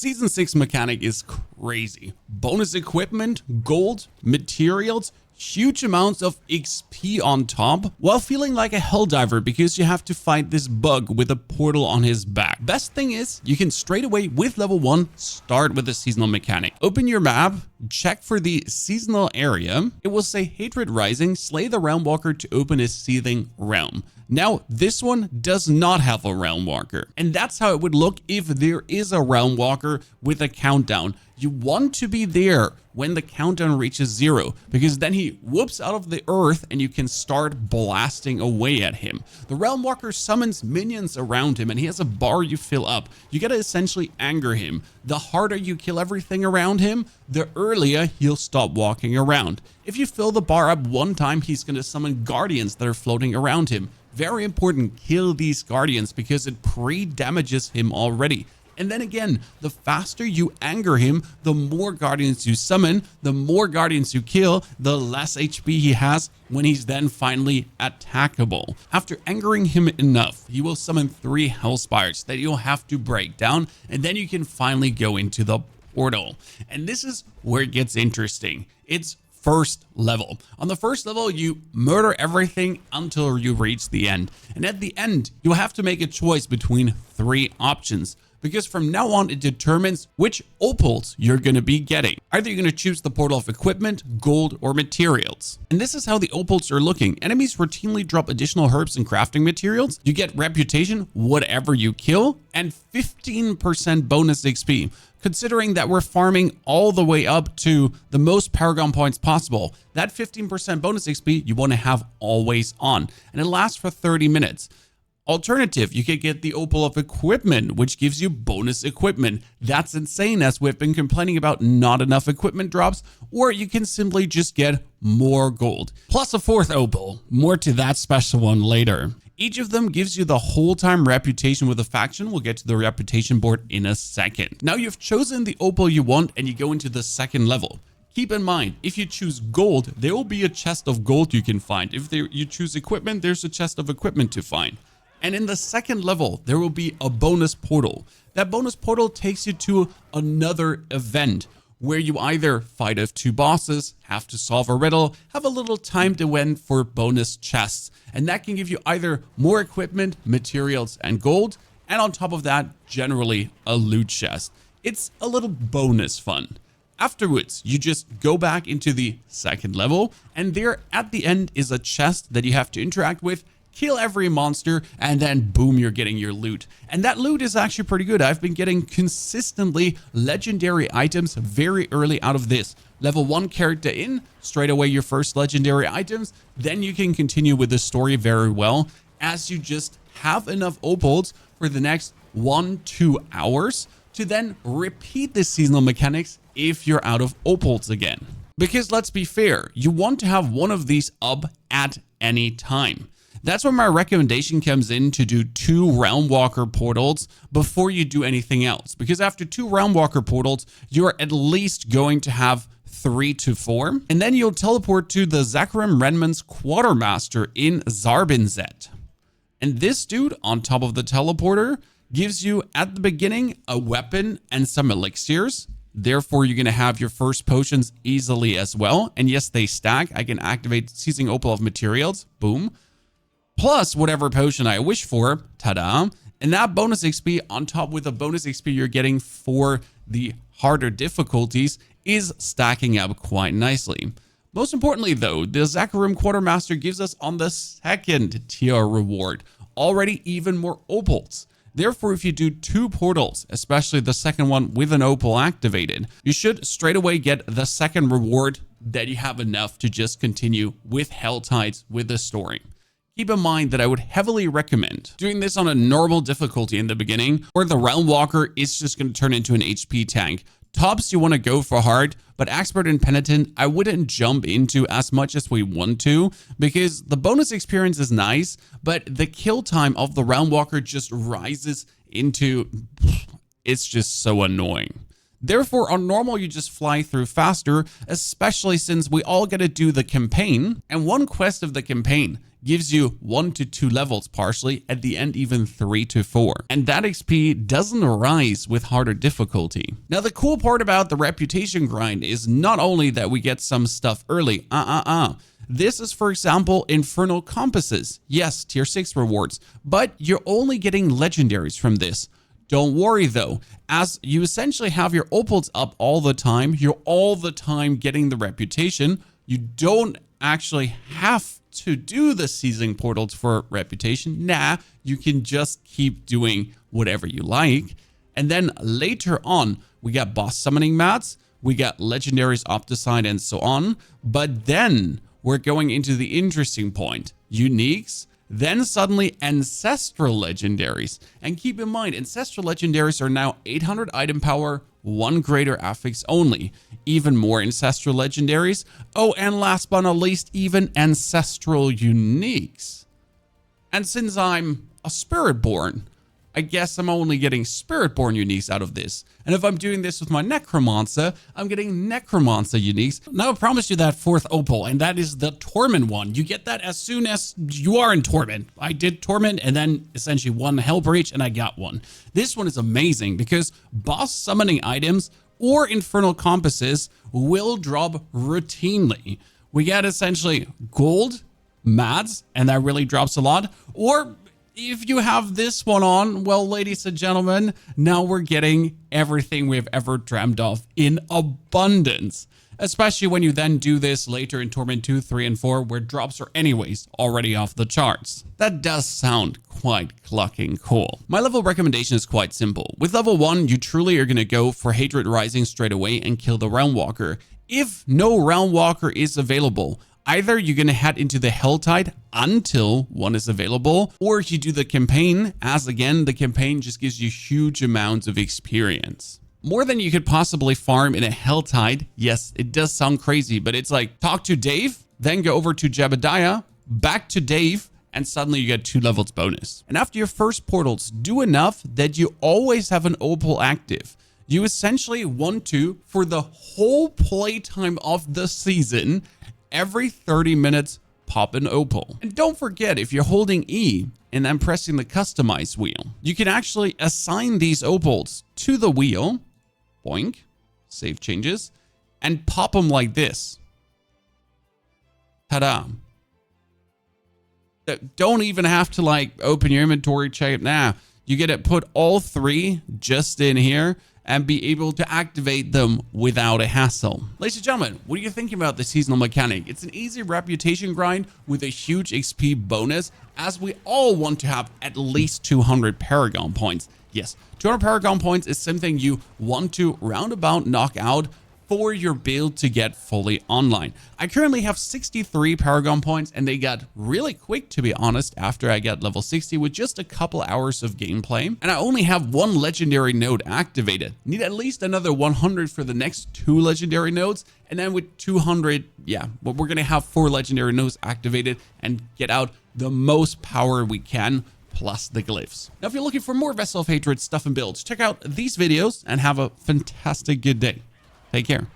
Season 6 mechanic is crazy. Bonus equipment, gold, materials, huge amounts of XP on top, while feeling like a helldiver because you have to fight this bug with a portal on his back. Best thing is, you can straight away with level 1 start with the seasonal mechanic. Open your map, check for the seasonal area. It will say Hatred Rising, slay the Realmwalker to open his Seething realm. Now, this one does not have a Realmwalker, and that's how it would look if there is a Realmwalker with a countdown. You want to be there when the countdown reaches 0, because then he whoops out of the earth and you can start blasting away at him. The Realmwalker summons minions around him and he has a bar you fill up. You gotta essentially anger him. The harder you kill everything around him, the earlier he'll stop walking around. If you fill the bar up one time, he's gonna summon guardians that are floating around him. Very important, kill these guardians because it pre-damages him already. And then again, the faster you anger him, the more guardians you summon, the more guardians you kill, the less HP he has when he's then finally attackable. After angering him enough, he will summon 3 Hellspires that you'll have to break down, and then you can finally go into the portal. And this is where it gets interesting. It's first level. On the first level, you murder everything until you reach the end. And at the end, you'll have to make a choice between 3 options, because from now on it determines which opals you're going to be getting. Either you're going to choose the portal of equipment, gold, or materials. And this is how the opals are looking. Enemies routinely drop additional herbs and crafting materials. You get reputation, whatever you kill, and 15% bonus XP. Considering that we're farming all the way up to the most Paragon Points possible, that 15% bonus XP you want to have always on, and it lasts for 30 minutes. Alternative, you could get the Opal of Equipment, which gives you bonus equipment. That's insane, as we've been complaining about not enough equipment drops, or you can simply just get more gold. Plus a 4th Opal, more to that special one later. Each of them gives you the whole time reputation with a faction. We'll get to the reputation board in a second. Now you've chosen the Opal you want and you go into the 2nd level. Keep in mind, if you choose gold, there will be a chest of gold you can find. If you choose equipment, there's a chest of equipment to find. And in the 2nd level, there will be a bonus portal. That bonus portal takes you to another event where you either fight off 2 bosses, have to solve a riddle, have a little timed event for bonus chests. And that can give you either more equipment, materials, and gold. And on top of that, generally a loot chest. It's a little bonus fun. Afterwards, you just go back into the 2nd level, and there at the end is a chest that you have to interact with, kill every monster, and then boom, you're getting your loot. And that loot is actually pretty good. I've been getting consistently legendary items very early out of this. Level 1 character in, straight away your first legendary items, then you can continue with the story very well as you just have enough opals for the next 1-2 hours to then repeat the seasonal mechanics if you're out of opals again. Because let's be fair, you want to have one of these up at any time. That's where my recommendation comes in to do 2 Realmwalker portals before you do anything else. Because after 2 Realmwalker portals, you're at least going to have 3 to 4. And then you'll teleport to the Zakarim Renman's Quartermaster in Zarbinzet. And this dude on top of the teleporter gives you at the beginning a weapon and some elixirs. Therefore, you're going to have your first potions easily as well. And yes, they stack. I can activate Seizing Opal of Materials. Boom. Plus whatever potion I wish for, ta-da, and that bonus XP on top with the bonus XP you're getting for the harder difficulties is stacking up quite nicely. Most importantly though, the Zakarim Quartermaster gives us on the 2nd tier reward already even more opals. Therefore, if you do 2 portals, especially the 2nd one with an opal activated, you should straight away get the 2nd reward that you have enough to just continue with Hell Tides with the story. Keep in mind that I would heavily recommend doing this on a normal difficulty in the beginning, or the Realmwalker is just going to turn into an HP tank. Tops you want to go for hard, but Expert and Penitent I wouldn't jump into as much as we want to, because the bonus experience is nice, but the kill time of the Realmwalker just rises into, it's just so annoying. Therefore, on normal, you just fly through faster, especially since we all gotta do the campaign, and one quest of the campaign gives you 1 to 2 levels partially, at the end even 3 to 4. And that XP doesn't rise with harder difficulty. Now the cool part about the reputation grind is not only that we get some stuff early, This is, for example, Infernal Compasses. Yes, tier 6 rewards, but you're only getting legendaries from this. Don't worry though, as you essentially have your opals up all the time, you're all the time getting the reputation. You don't actually have to do the seizing portals for reputation. Nah, you can just keep doing whatever you like. And then later on, we got boss summoning mats, we got legendaries Opticide and so on. But then we're going into the interesting point, uniques, then suddenly ancestral legendaries. And keep in mind, ancestral legendaries are now 800 item power, 1 greater affix only. Even more ancestral legendaries. Oh, and last but not least, even ancestral uniques. And since I'm a Spiritborn, I guess I'm only getting Spiritborn uniques out of this. And if I'm doing this with my Necromancer, I'm getting Necromancer uniques. Now I promised you that 4th opal, and that is the Torment one. You get that as soon as you are in Torment. I did Torment and then essentially one Hellbreach and I got one. This one is amazing because boss summoning items or Infernal Compasses will drop routinely. We get essentially gold, mats, and that really drops a lot. Or if you have this one on, well, ladies and gentlemen, now we're getting everything we've ever dreamt of in abundance. Especially when you then do this later in Torment 2, 3, and 4, where drops are anyways already off the charts. That does sound quite clucking cool. My level recommendation is quite simple. With level 1, you truly are going to go for Hatred Rising straight away and kill the Realmwalker. If no Realmwalker is available, either you're going to head into the Helltide until one is available, or you do the campaign, as again, the campaign just gives you huge amounts of experience. More than you could possibly farm in a Helltide. Yes, it does sound crazy, but it's like talk to Dave, then go over to Jebediah, back to Dave, and suddenly you get 2 levels bonus. And after your first portals do enough that you always have an opal active, you essentially want to, for the whole playtime of the season, every 30 minutes, pop an opal. And don't forget, if you're holding E and then pressing the customize wheel, you can actually assign these opals to the wheel, boink, save changes, and pop them like this. Ta-da. Don't even have to like open your inventory, check it. Nah, you get to put all 3 just in here and be able to activate them without a hassle. Ladies and gentlemen, what are you thinking about the seasonal mechanic? It's an easy reputation grind with a huge XP bonus, as we all want to have at least 200 Paragon Points. Yes, 200 Paragon Points is something you want to roundabout knock out for your build to get fully online. I currently have 63 Paragon Points, and they got really quick, to be honest, after I got level 60 with just a couple hours of gameplay. And I only have 1 legendary node activated. Need at least another 100 for the next 2 legendary nodes. And then with 200, yeah, well, we're gonna have 4 legendary nodes activated and get out the most power we can, plus the glyphs. Now, if you're looking for more Vessel of Hatred stuff and builds, check out these videos and have a fantastic good day. Take care.